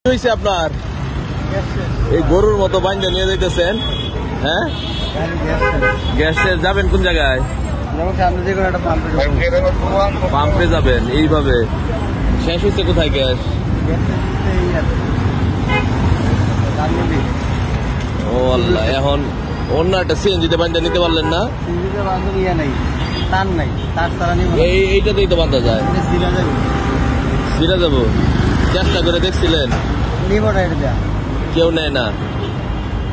হয়েছে আপনার এই গরুর মতো বাইন্দা নিয়ে যাইতেছেন? হ্যাঁ, গ্যাস যাবেন কোন জায়গায়? পাম্পে যাবেন। এইভাবে শেষ হয়েছে কোথায় গ্যাস? ও আল্লাহ, এখন অন্য একটা সিএনজিতে বান্ধা নিতে পারলেন না? এইটাতেই তো বান্ধা যায়। সিরা যাবো, চেষ্টা করে দেখছিলেন? কেউ নেয় না।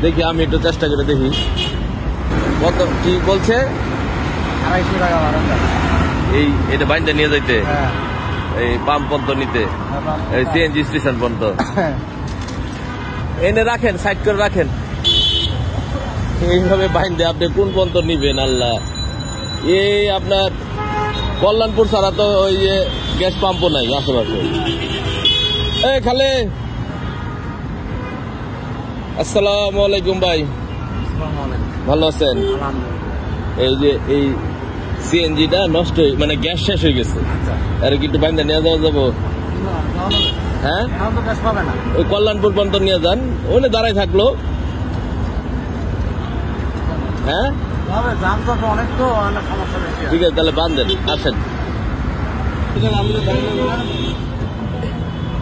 দেখি আমি একটু চেষ্টা করে দেখি। কত কি বলছে? 250 টাকা এই এটা বাইন্দা নিয়ে যাইতে, এই পাম্প পর্যন্ত নিতে, এই সিএনজি স্টেশন পর্যন্ত। এনে রাখেন, সাইড করে রাখেন। এইভাবে বাইন্দে আপনি কোন পর্যন্ত নিবেন? আল্লাহ, এই আপনার কল্যাণপুর ছাড়া তো ওই যে গ্যাস পাম্পও নাই আশেপাশে। এই খালে, আসসালামু আলাইকুম ভাই, ভালো আছেন? এই যে এই সিএনজিটা নষ্ট, মানে গ্যাস শেষ হয়ে গেছে, আর কি একটু বাইন্দা নিয়ে যাওয়া যাবো? হ্যাঁ, ওই কল্যাণপুর পর্যন্ত নিয়ে যান, ওখানে দাঁড়াই থাকলো। হ্যাঁ ঠিক আছে, তাহলে বান্ধেন, আসেন।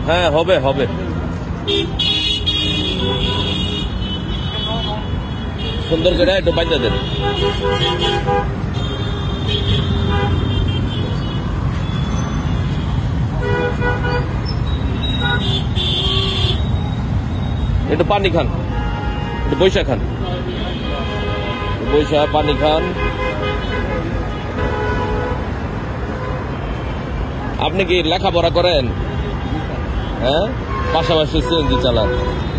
হ্যাঁ, হবে হবে, সুন্দর করে একটু বাইন্দা দেন। একটু পানি খান, একটু বৈশা খান, বৈশা পানি খান। আপনি কি লেখাপড়া করেন? হ্যাঁ, পাশাপাশি সিএনজি চালান,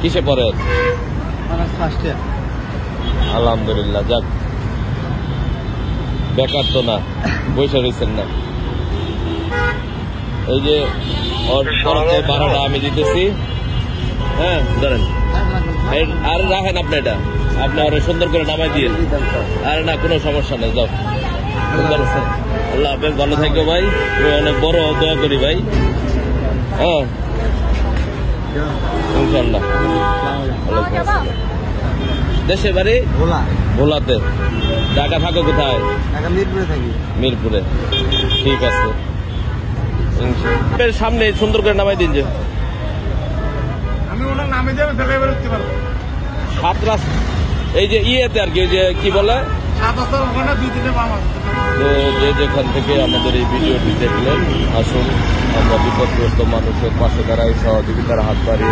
কিসে পড়েন? আলহামদুলিল্লাহ, যাক, বেকার তো না, বৈশা রয়েছেন না। এই যে ওর ভাড়াটা আমি দিতেছি। হ্যাঁ, ধরেন, আর রাখেন আপনি, এটা আপনি আরো সুন্দর করে নামাই দিয়ে। আরে না, কোনো সমস্যা নেই, যাও। আল্লাহ হাফেজ, ভালো থাকো ভাই, অনেক বড় দোয়া করি ভাই। হ্যাঁ, ইনশাল্লাহ। দেশে বাড়ি ভোলাতে, ঢাকা থাকো কোথায়? মিরপুরে। ঠিক আছে, সামনে সুন্দর করে নামাই দিন। যে সাতরা, এই যে ইয়েতে আর কি, যে কি বলে, তো যে যেখান থেকে আমাদের এই ভিডিওটি দেখলেন, আসুন আমরা বিপদগ্রস্ত মানুষের পাশে দাঁড়াই, সহযোগিতার হাত বাড়িয়ে